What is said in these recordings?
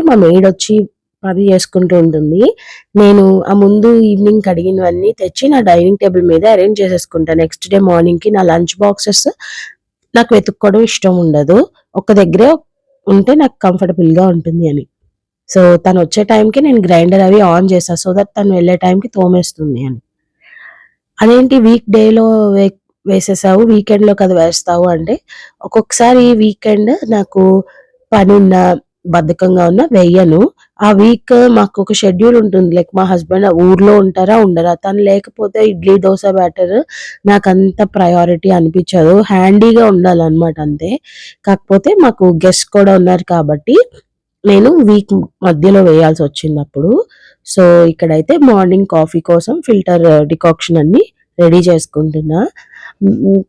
మా మెయిడ్ వచ్చి పని చేసుకుంటూ ఉంటుంది. నేను ఆ ముందు ఈవినింగ్ కడిగినవన్నీ తెచ్చి నా డైనింగ్ టేబుల్ మీద అరేంజ్ చేసేసుకుంటా. నెక్స్ట్ డే మార్నింగ్‌కి నా లంచ్ బాక్సెస్ నాకు వెతుక్కోవడం ఇష్టం ఉండదు. ఒక దగ్గరే ఉంటే నాకు కంఫర్టబుల్‌గా ఉంటుంది అని. సో, తనొచ్చే టైంకి నేను గ్రైండర్ అవి ఆన్ చేశా. సో దట్ తను వెళ్ళే టైంకి తోమేస్తుంది అని. అదేంటి వీక్ డేలో వేసేసావు, వీకెండ్‌లో కదా వేస్తావు అంటే, ఒక్కొక్కసారి వీకెండ్ నాకు పనున్నా, బద్ధకంగా ఉన్నా వెయ్యను. ఆ వీక్ మాకొక షెడ్యూల్ ఉంటుంది. లైక్ మా హస్బెండ్ ఊర్లో ఉంటారా, ఉండరా. తను లేకపోతే ఇడ్లీ, దోస బ్యాటర్ నాకంత ప్రయారిటీ అనిపిచ్చదు. హ్యాండీగా ఉండాలనమాట అంతే. కాకపోతే మాకు గెస్ట్ కూడా ఉన్నారు కాబట్టి, నేను వీక్ మధ్యలో వేయాల్సొచ్చిందప్పుడు. సో, ఇక్కడైతే మార్నింగ్ కాఫీ కోసం ఫిల్టర్ డికాక్షన్ అన్నీ రెడీ చేసుకుంటున్నా.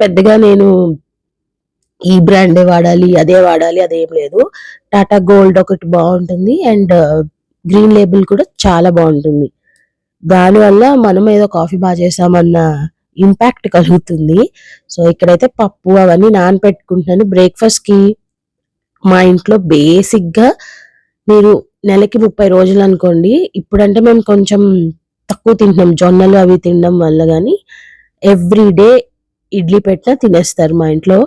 పెద్దగా నేను ఈ బ్రాండే వాడాలి, అదే వాడాలి అదేం లేదు. టాటా గోల్డ్ ఒకటి బావుంటుంది. అండ్ గ్రీన్ లేబుల్ కూడా చాలా బావుంటుంది. దానివల్ల మనం ఏదో కాఫీ చేశామన్న ఇంపాక్ట్ కలుగుతుంది. సో, ఇక్కడైతే పప్పు అవన్నీ నానపెట్టుకుంటున్నాను. బ్రేక్‌ఫాస్ట్‌కి మా ఇంట్లో బేసిక్‌గా మీరు నెలకి 30 రోజులనుకోండి. ఇప్పుడంటే మేము కొంచెం తక్కువ తింటున్నాం. జొన్నలు అవి తినడం వల్ల గానీ, ఎవ్రీ డే ఇడ్లీ పెట్టినా తినేస్తారు మా ఇంట్లో.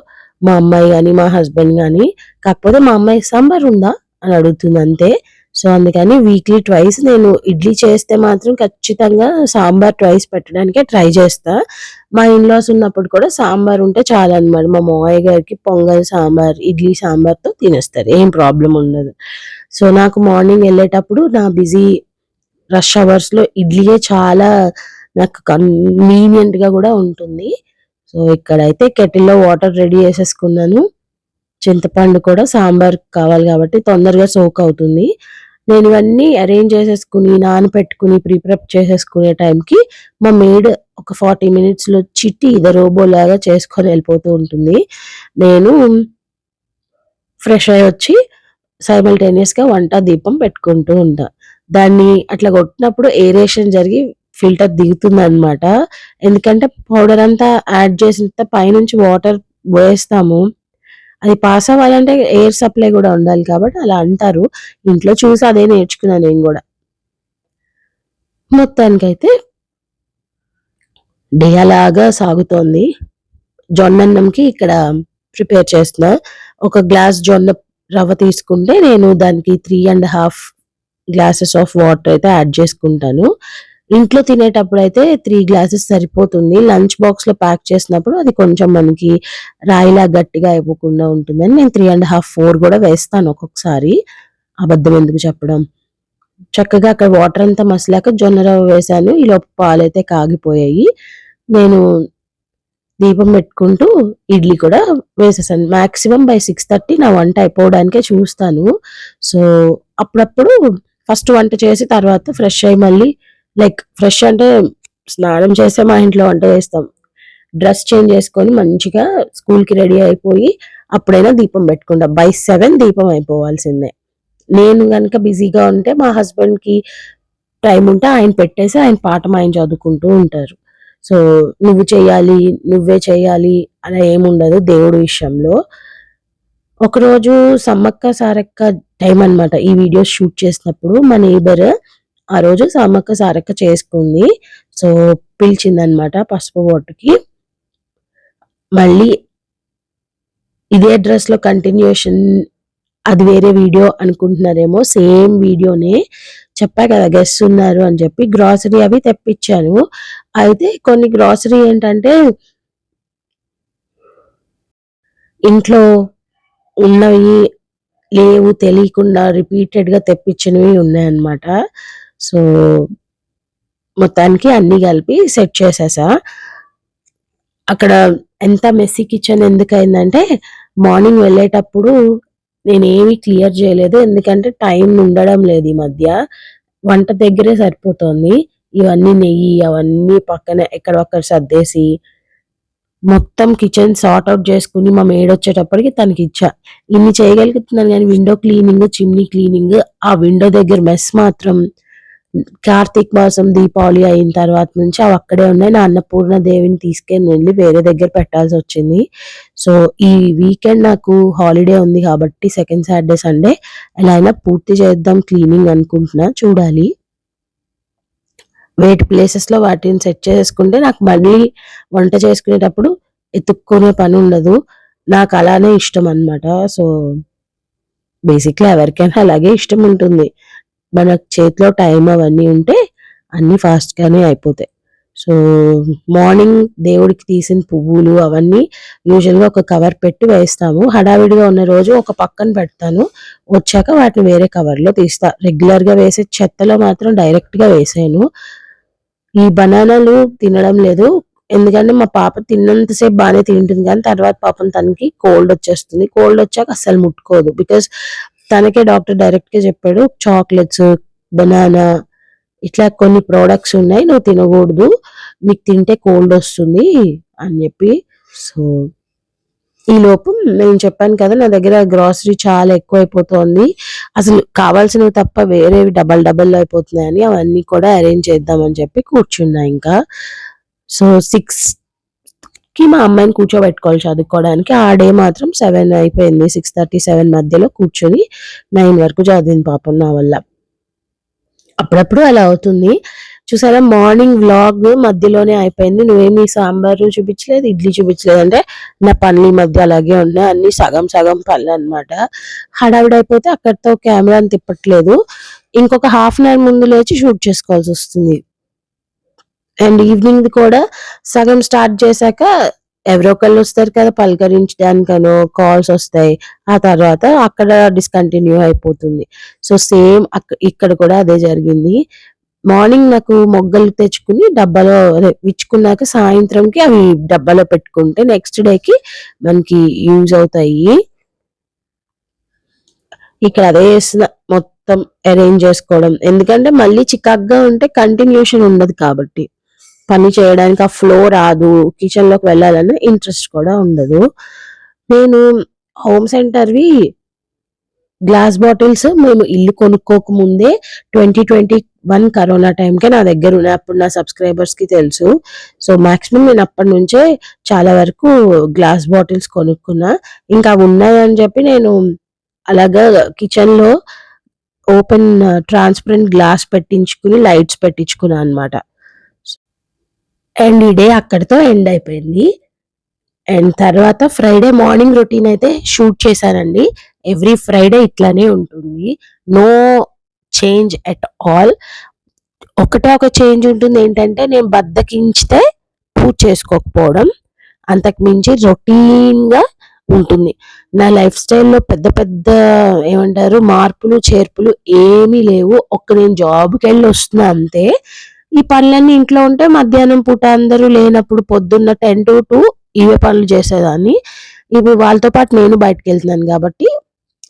మా అమ్మాయి గాని, మా హస్బెండ్ గాని. కాకపోతే మా అమ్మాయి "సాంబార్ ఉందా?" అని అడుగుతుంది అంతే. సో, అందుకని వీక్లీ ట్వైస్ నేను ఇడ్లీ చేస్తే మాత్రం ఖచ్చితంగా సాంబార్ ట్వైస్ పెట్టడానికే ట్రై చేస్తా. మా ఇన్‌లాస్ ఉన్నప్పుడు కూడా సాంబార్ ఉంటే చాలన్నమాట. మా మావయ్య గారికి పొంగల్ సాంబార్, ఇడ్లీ సాంబార్‌తో తినేస్తారు. ఏం ప్రాబ్లమ్ ఉండదు. సో, నాకు మార్నింగ్ ఎళ్ళేటప్పుడు నా బిజీ రష్ అవర్స్‌లో ఇడ్లీయే చాలా నాకు కన్వీనియంట్‌గా గూడా ఉంటుంది. సో, ఇక్కడైతే కెటిల్‌లో వాటర్ రెడీ చేసేసుకున్నాను. చింతపండు కూడా సాంబార్‌కి కావాలి కాబట్టి తొందరగా సోక్ అవుతుంది. నేను ఇవన్నీ అరేంజ్ చేసేసుకొని, నానపెట్టుకొని, ప్రిప్ చేసేసుకునే టైంకి మా మెయిడ్ ఒక 40 మినిట్స్‌లో చిట్టి ఇద రోబోలాగా చేసుకొని వెళ్ళిపోతూ ఉంటుంది. నేను ఫ్రెష్ అయ్యొచ్చి సైమల్టేనియస్‌గా వంట దీపం పెట్టుకుంటూ ఉంటా. దాన్ని అట్లా కొట్టినప్పుడు ఏరేషన్ జరిగి ఫిల్టర్ దిగుతుందనమాట. ఎందుకంటే పౌడర్ అంతా యాడ్ చేసిన తర్వాత పైనుంచి వాటర్ వేస్తాము. అది పాస్ అవ్వాలంటే ఎయిర్ సప్లై గూడా ఉండాలి కాబట్టి అలా అంటారు. ఇంట్లో చూసి అదే నేర్చుకున్నా నేను గూడా. మొత్తానికైతే డే అలాగా సాగుతోంది. జొన్నన్నంకి ఇక్కడ ప్రిపేర్ చేస్తున్నా. ఒక గ్లాస్ జొన్న రవ్వ తీసుకుంటే నేను దానికి 3 ½ గ్లాసెస్ ఆఫ్ వాటర్ అయితే యాడ్ చేసుకుంటాను. ఇంట్లో తినేటప్పుడైతే 3 గ్లాసెస్ సరిపోతుంది. లంచ్ బాక్స్‌లో ప్యాక్ చేసినప్పుడు అది కొంచెం మనకి రాయిలా గట్టిగా అయిపోకుండా ఉంటుందని నేను 3 ½ 4 గూడా వేస్తాను ఒక్కొక్కసారి. అబద్ధం ఎందుకు చెప్పడం. చక్కగా అక్కడ వాటర్ అంతా మసిలాక జొన్న రవ్వ వేశాను. ఈలోపు పాలైతే కాగిపోయాయి. నేను దీపం పెట్టుకుంటూ ఇడ్లీ కూడా వేసేసాను. మాక్సిమం బై 6:30 నా వంట అయిపోవడానికే చూస్తాను. సో, అప్పుడప్పుడు ఫస్ట్ వంట చేసి తర్వాత ఫ్రెష్ అయ్యి మళ్ళీ లైక్ ఫ్రెష్ అంటే స్నానం చేసే మా ఇంట్లో వంట చేస్తాం. డ్రెస్ చేంజ్ చేసుకొని మంచిగా స్కూల్‌కి రెడీ అయిపోయి అప్పుడైనా దీపం పెట్టుకుంటా. బై 7 దీపం అయిపోవాల్సిందే. నేను గనుక బిజీగా ఉంటే మా హస్బెండ్‌కి టైం ఉంటే ఆయన పెట్టేసి ఆయన పాఠం ఆయన చదువుకుంటూ ఉంటారు. సో, నువ్వు చేయాలి, నువ్వే చేయాలి అలా ఏముండదు దేవుడి విషయంలో. ఒకరోజు సమ్మక్క సారక్క టైం అన్నమాట. ఈ వీడియోస్ షూట్ చేసినప్పుడు మా నెయిబర్ ఆ రోజు సమ్మక్క సారక్క చేసుకుంది. సో, పిలిచిందన్నమాట పసుపు బొట్టుకి. మళ్ళీ ఇదే డ్రెస్‌లో కంటిన్యూయేషన్ అది వేరే వీడియో అనుకుంటున్నారేమో. సేమ్ వీడియోనే. చెప్పా కదా గెస్ట్స్ ఉన్నారు అని చెప్పి. గ్రాసరీ అవి తెప్పిచ్చాను. అయితే కొన్ని గ్రాసరీ ఏంటంటే ఇంట్లో ఉన్నవి లేవు తెలియకుండా రిపీటెడ్‌గా తెప్పించినవి ఉన్నాయన్నమాట. సో, మొత్తానికి అన్నీ కలిపి సెట్ చేసేసా. అక్కడ ఎంత మెస్సీ కిచెన్ ఎందుకయిందంటే మార్నింగ్ వెళ్ళేటప్పుడు నేనేమి క్లియర్ చేయలేదు. ఎందుకంటే టైం ఉండడం లేదు ఈ మధ్య. వంట దగ్గరే సరిపోతోంది. ఇవన్నీ నెయ్యి అవన్నీ పక్కన ఎక్కడొక్కడ సర్దేసి మొత్తం కిచెన్ సార్ట్ ఔట్ చేసుకొని మా మేడొచ్చేటప్పటికి తనకిచ్చా. ఇన్ని చేయగలుగుతున్నాను గానీ విండో క్లీనింగ్, చిమ్నీ క్లీనింగ్, ఆ విండో దగ్గర మెస్ మాత్రం కార్తీక మాసం దీపావళి అయిన తర్వాత నుంచి అవి అక్కడే ఉన్నాయి. నా అన్నపూర్ణ దేవిని తీసుకొని వెళ్ళి వేరే దగ్గర పెట్టాల్సి వచ్చింది. సో ఈ వీకెండ్ నాకు హాలిడే ఉంది కాబట్టి సెకండ్ సాటర్డే సండే ఎలా అయినా పూర్తి చేద్దాం క్లీనింగ్ అనుకుంటున్నా, చూడాలి. వేటి ప్లేసెస్ లో వాటిని సెట్ చేసుకుంటే నాకు మళ్ళీ వంట చేసుకునేటప్పుడు ఎత్తుక్కునే పని ఉండదు. నాకు అలానే ఇష్టం అన్నమాట. సో బేసిక్లీ ఎవరికైనా అలాగే ఇష్టం ఉంటుంది. మన చేతిలో టైం అవన్నీ ఉంటే అన్నీ ఫాస్ట్ గానే అయిపోతాయి. సో మార్నింగ్ దేవుడికి తీసిన పువ్వులు అవన్నీ యూజువల్గా ఒక కవర్ పెట్టి వేస్తాము. హడావిడిగా ఉన్న రోజు ఒక పక్కన పెడతాను, వచ్చాక వాటిని వేరే కవర్లో తీస్తా. రెగ్యులర్ గా వేసే చెత్తలో మాత్రం డైరెక్ట్ గా వేసాను. ఈ బనానాలు తినడం లేదు, ఎందుకంటే మా పాప తిన్నంతసేపు బాగానే తింటుంది కానీ తర్వాత పాపం తనకి కోల్డ్ వచ్చేస్తుంది. కోల్డ్ వచ్చాక అస్సలు ముట్టుకోదు. బికాస్ తనకే డాక్టర్ డైరెక్ట్ గా చెప్పాడు, చాక్లెట్స్, బనానా ఇట్లా కొన్ని ప్రోడక్ట్స్ ఉన్నాయి, నువ్వు తినకూడదు, నీకు తింటే కోల్డ్ వస్తుంది అని చెప్పి. సో ఈ లోపు నేను చెప్పాను కదా, నా దగ్గర గ్రాసరీ చాలా ఎక్కువైపోతుంది, అసలు కావాల్సినవి తప్ప వేరేవి డబల్ డబల్ అయిపోతున్నాయని అవన్నీ కూడా అరేంజ్ చేద్దామని చెప్పి కూర్చున్నా. ఇంకా సో 6కి మా అమ్మాయిని కూర్చోబెట్టుకోవాలి చదువుకోవడానికి. ఆ డే మాత్రం 7 అయిపోయింది. 6:30-7 మధ్యలో కూర్చొని 9 వరకు చదివింది పాపం నా వల్ల. అప్పుడప్పుడు అలా అవుతుంది. చూసారా, మార్నింగ్ వ్లాగ్ మధ్యలోనే అయిపోయింది. నువ్వేమి సాంబారు చూపించలేదు, ఇడ్లీ చూపించలేదు అంటే నా పనులు ఈ మధ్య అలాగే ఉన్నాయి, అన్ని సగం సగం పనులు అనమాట. హడావిడైపోతే అక్కడితో కెమెరాని తిప్పట్లేదు, ఇంకొక హాఫ్ అన్ అవర్ ముందు లేచి షూట్ చేసుకోవాల్సి వస్తుంది. అండ్ ఈవినింగ్ కూడా సగం స్టార్ట్ చేశాక ఎవరో ఒకళ్ళు వస్తారు కదా పలకరించడానికనో, కాల్స్ వస్తాయి, ఆ తర్వాత అక్కడ డిస్కంటిన్యూ అయిపోతుంది. సో సేమ్ ఇక్కడ కూడా అదే జరిగింది. మార్నింగ్ నాకు మొగ్గలు తెచ్చుకుని డబ్బాలో విచ్చుకున్నాక సాయంత్రంకి అవి డబ్బాలో పెట్టుకుంటే నెక్స్ట్ డేకి మనకి యూజ్ అవుతాయి. ఇక్కడ అదే చేస్తున్నా, మొత్తం అరేంజ్ చేసుకోవడం. ఎందుకంటే మళ్ళీ చికాగ్గా ఉంటే కంటిన్యూషన్ ఉండదు కాబట్టి, పని చేయడానికి ఆ ఫ్లో రాదు, కిచెన్ లోకి వెళ్ళాలన్న ఇంట్రెస్ట్ కూడా ఉండదు. నేను హోమ్ సెంటర్వి గ్లాస్ బాటిల్స్ మేము ఇల్లు కొనుక్కోక ముందే 2021 కరోనా టైంకే నా దగ్గర ఉన్నాయి. అప్పుడు నా సబ్స్క్రైబర్స్ కి తెలుసు. సో మాక్సిమం నేను అప్పటి నుంచే చాలా వరకు గ్లాస్ బాటిల్స్ కొనుక్కున్నా. ఇంకా అవి ఉన్నాయని చెప్పి నేను అలాగా కిచెన్ లో ఓపెన్ ట్రాన్స్పరెంట్ గ్లాస్ పెట్టించుకుని లైట్స్ పెట్టించుకున్నా అనమాట. అండ్ ఈ డే అక్కడితో ఎండ్ అయిపోయింది. అండ్ తర్వాత ఫ్రైడే మార్నింగ్ రొటీన్ అయితే షూట్ చేశానండి. ఎవ్రీ ఫ్రైడే ఇట్లానే ఉంటుంది, నో చేంజ్ ఎట్ ఆల్. ఒకటే ఒక చేంజ్ ఉంటుంది, ఏంటంటే నేను బద్దకించితే పూజ చేసుకోకపోవడం, అంతకు మించి రొటీన్ గా ఉంటుంది. నా లైఫ్ స్టైల్లో పెద్ద పెద్ద ఏమంటారు మార్పులు చేర్పులు ఏమీ లేవు. నేను జాబ్కి వెళ్ళి వస్తున్నా అంతే. ఈ పనులన్నీ ఇంట్లో ఉంటే మధ్యాహ్నం పూట అందరూ లేనప్పుడు పొద్దున్న 10 to 2 ఇవే పనులు చేసేదాన్ని. ఇప్పుడు వాళ్ళతో పాటు నేను బయటకు వెళ్తున్నాను కాబట్టి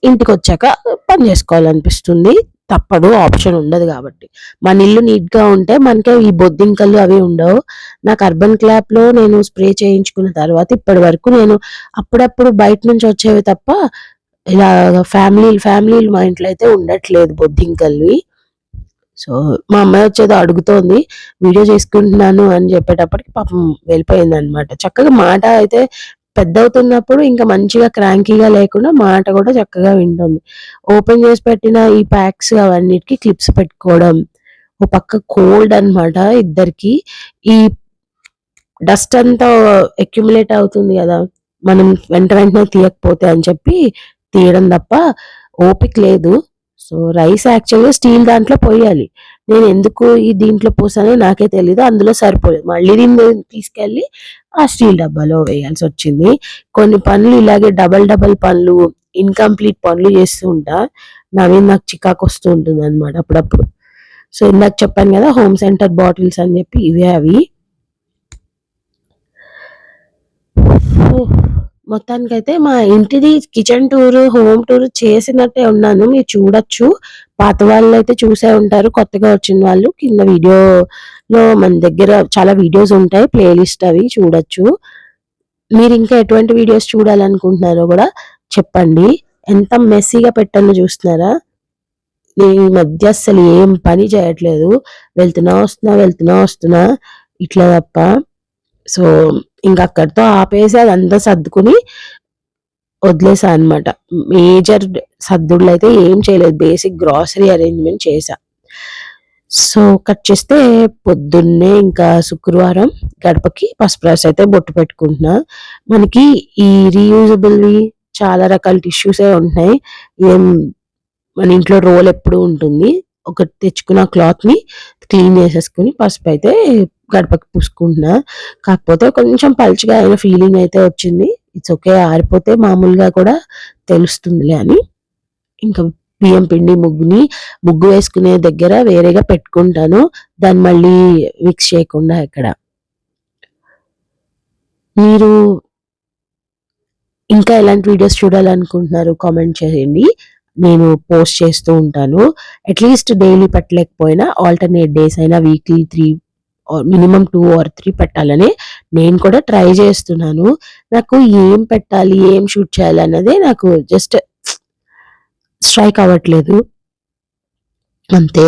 ఇంటికి వచ్చాక పని చేసుకోవాలనిపిస్తుంది, తప్పదు, ఆప్షన్ ఉండదు కాబట్టి. మన ఇల్లు నీట్ గా ఉంటే మనకే ఈ బొద్దింకలు అవి ఉండవు. నాకు అర్బన్ క్లాప్ లో నేను స్ప్రే చేయించుకున్న తర్వాత ఇప్పటి వరకు నేను అప్పుడప్పుడు బయట నుంచి వచ్చేవి తప్ప ఇలా ఫ్యామిలీ మా ఇంట్లో అయితే ఉండట్లేదు బొద్దింకల్వి. సో మా అమ్మాయి వచ్చేదో అడుగుతోంది, వీడియో చేసుకుంటున్నాను అని చెప్పేటప్పటికి పాపం వెళ్ళిపోయింది అనమాట. చక్కగా మాట అయితే పెద్ద అవుతున్నప్పుడు ఇంకా మంచిగా క్రాంకీగా లేకుండా మాట కూడా చక్కగా వింటుంది. ఓపెన్ చేసి పెట్టిన ఈ ప్యాక్స్ అవన్నిటికి క్లిప్స్ పెట్టుకోవడం, ఓ పక్క కోల్డ్ అనమాట ఇద్దరికి. ఈ డస్ట్ అంతా అక్యుములేట్ అవుతుంది కదా, మనం వెంటనే తీయకపోతే అని చెప్పి తీయడం తప్ప ఓపిక లేదు. సో రైస్ యాక్చువల్గా స్టీల్ దాంట్లో పోయాలి, నేను ఎందుకు ఈ దీంట్లో పోసానో నాకే తెలీదు, అందులో సరిపోలేదు, మళ్ళీ దీన్ని తీసుకెళ్ళి ఆ స్టీల్ డబ్బాలో వేయాల్సి వచ్చింది. కొన్ని పనులు ఇలాగే డబల్ పనులు, ఇన్కంప్లీట్ పనులు చేస్తూ ఉంటా, నా మీద నాకు చికాకు వస్తూ ఉంటుంది అనమాట అప్పుడప్పుడు. సో ఇందాక చెప్పాను కదా హోమ్ సెంటర్ బాటిల్స్ అని చెప్పి, ఇవే అవి. మొత్తానికైతే మా ఇంటిది కిచెన్ టూర్, హోమ్ టూర్ చేసినట్టే ఉన్నాను, మీరు చూడొచ్చు. పాత వాళ్ళు అయితే చూసే ఉంటారు, కొత్తగా వచ్చిన వాళ్ళు కింద వీడియోలో మన దగ్గర చాలా వీడియోస్ ఉంటాయి, ప్లేలిస్ట్ అవి చూడొచ్చు. మీరు ఇంకా ఎటువంటి వీడియోస్ చూడాలనుకుంటున్నారో కూడా చెప్పండి. ఎంత మెస్సీగా పెట్టాలో చూస్తున్నారా, నేను ఈ మధ్య అస్సలు ఏం పని చేయట్లేదు. వెళ్తున్నా, వస్తున్నా, వెళ్తున్నా, వస్తున్నా ఇట్లా తప్ప. సో, ఇంక అక్కడితో ఆపేసి అదంతా సర్దుకుని వదిలేసా అనమాట. మేజర్ సర్దుడులయితే ఏం చేయలేదు. బేసిక్ గ్రాసరీ అరేంజ్‌మెంట్ చేశా. సో, కట్ చేస్తే పొద్దున్నే ఇంకా శుక్రవారం గడపకి పసుపు రాసైతే బొట్టు పెట్టుకుంటున్నా. మనకి ఈ రీయూజబుల్‌వి చాలా రకాల టిష్యూసే ఉంటున్నాయి. ఏం మన ఇంట్లో రోల్ ఎప్పుడూ ఉంటుంది. ఒకటి తెచ్చుకున్న క్లాత్‌ని క్లీన్ చేసేసుకొని పసుపయితే గడపకి పూసుకుంటున్నా. కాకపోతే కొంచెం పలుచగా అయిన ఫీలింగ్ అయితే వచ్చింది. It's okay. ఆరిపోతే మామూలుగా కూడా తెలుస్తుందిలే అని. ఇంకా బియ్యం పిండి ముగ్గు వేసుకునే దగ్గర వేరేగా పెట్టుకుంటాను. దాన్ని మళ్ళీ మిక్స్ చేయకుండా ఎక్కడ. మీరు ఇంకా ఎలాంటి వీడియోస్ చూడాలనుకుంటున్నారు కామెంట్ చేయండి. నేను పోస్ట్ చేస్తూ ఉంటాను. అట్‌లీస్ట్ డైలీ పెట్టలేకపోయినా ఆల్టర్‌నేట్ డేస్ అయినా వీక్లీ 3 ఆర్ మినిమమ్ 2 ఆర్ 3 పెట్టాలని నేను కూడా ట్రై చేస్తున్నాను. నాకు ఏం పెట్టాలి, ఏం షూట్ చేయాలన్నదే నాకు జస్ట్ స్ట్రైక్ అవ్వట్లేదు. అంతే.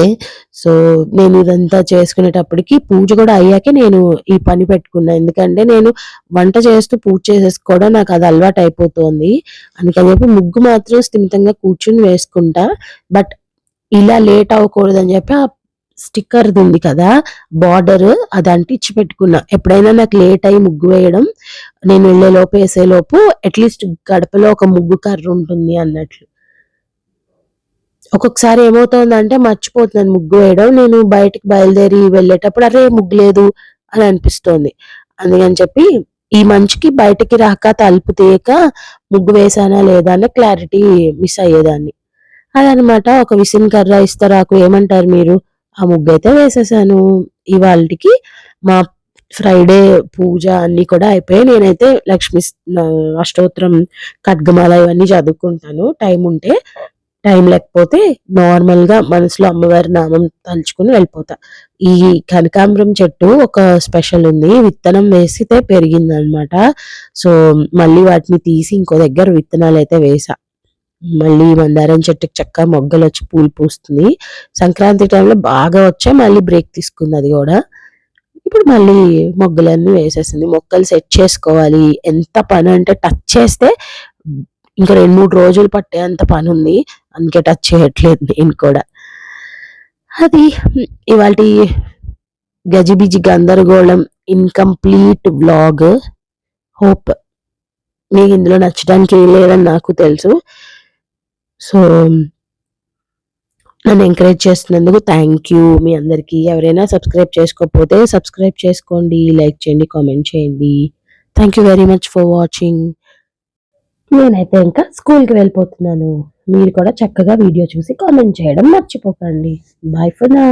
సో, నేను ఇదంతా చేసుకునేటప్పటికి పూజ గూడా అయ్యాకే నేను ఈ పని పెట్టుకున్నా. ఎందుకంటే నేను వంట చేస్తూ పూజ చేసేసుకోవడం నాకది అలవాటయిపోతోంది. అందుకని చెప్పి ముగ్గు మాత్రం స్థిమితంగా కూర్చొని వేసుకుంటా. బట్ ఇలా లేట్ అవ్వకూడదని చెప్పి ఆ స్టిక్కర్‌దుంది కదా! బార్డర్ అది అంటించి పెట్టుకున్నా. ఎప్పుడైనా నాకు లేట్ అయ్యి ముగ్గు వేయడం, నేను వెళ్ళేలోపు ఏసేలోపు అట్‌లీస్ట్ గడపలో ఒక ముగ్గు కర్రుంటుంది అన్నట్లు. ఒక్కొక్కసారి ఏమవుతోందంటే మర్చిపోతున్నాను ముగ్గు వేయడం. నేను బయటికి బయలుదేరి వెళ్ళేటప్పుడు అరే! ముగ్గు లేదు అని అనిపిస్తోంది. అందుకని చెప్పి ఈ మంచుకి బయటికి రాక తలుపు తీయక ముగ్గు వేశానా లేదా అన్న క్లారిటీ మిస్ అయ్యేదాన్ని. అదనమాట. ఒక విసనకర్ర, ఇస్తరాకు ఏమంటారు మీరు? ఆ ముగ్గయితే వేసేసాను. ఇవాల్టికి మా ఫ్రైడే పూజ అన్నీ కూడా అయిపోయాయి. నేనైతే అష్టోత్తరం, ఖడ్గమాల ఇవన్నీ చదువుకుంటాను టైముంటే. టైం లేకపోతే నార్మల్‌గా మనసులో అమ్మవారి నామం తలుచుకొని వెళ్ళిపోతా. ఈ కనకాంబరం చెట్టు ఒక స్పెషల్ ఉంది. విత్తనం వేసితే పెరిగిందనమాట. సో, మళ్ళీ వాటిని తీసి ఇంకో దగ్గర విత్తనాలైతే వేశా. మళ్ళీ మందారం చెట్టుకి చక్కగా మొగ్గలొచ్చి పూలు పూస్తుంది. సంక్రాంతి టైంలో బాగా వచ్చాయి. మళ్ళీ బ్రేక్ తీసుకుంది అది గూడా. ఇప్పుడు మళ్ళీ మొగ్గలన్నీ వేసేసింది. మొక్కలు సెట్ చేసుకోవాలి. ఎంత పనంటే టచ్ చేస్తే ఇంకా 2, 3 రోజులు పట్టేంత పనుంది. అందుకే టచ్ చేయట్లేదు నేను కూడా. అది ఇవాల్టి గజిబిజి గందరగోళం ఇన్‌కంప్లీట్ వ్లాగ్. హోప్ మీకు ఇందులో నచ్చడానికి ఏం లేదని నాకు తెలుసు. సో, నన్ను ఎంకరేజ్ చేస్తున్నందుకు థ్యాంక్ యూ మీ అందరికీ. ఎవరైనా సబ్స్క్రైబ్ చేసుకోకపోతే సబ్స్క్రైబ్ చేసుకోండి, లైక్ చేయండి, కామెంట్ చేయండి. Thank you very much for watching. నేనైతే ఇంకా స్కూల్‌కి వెళ్ళిపోతున్నాను. మీరు కూడా చక్కగా వీడియో చూసి కామెంట్ చేయడం మర్చిపోకండి. By for now.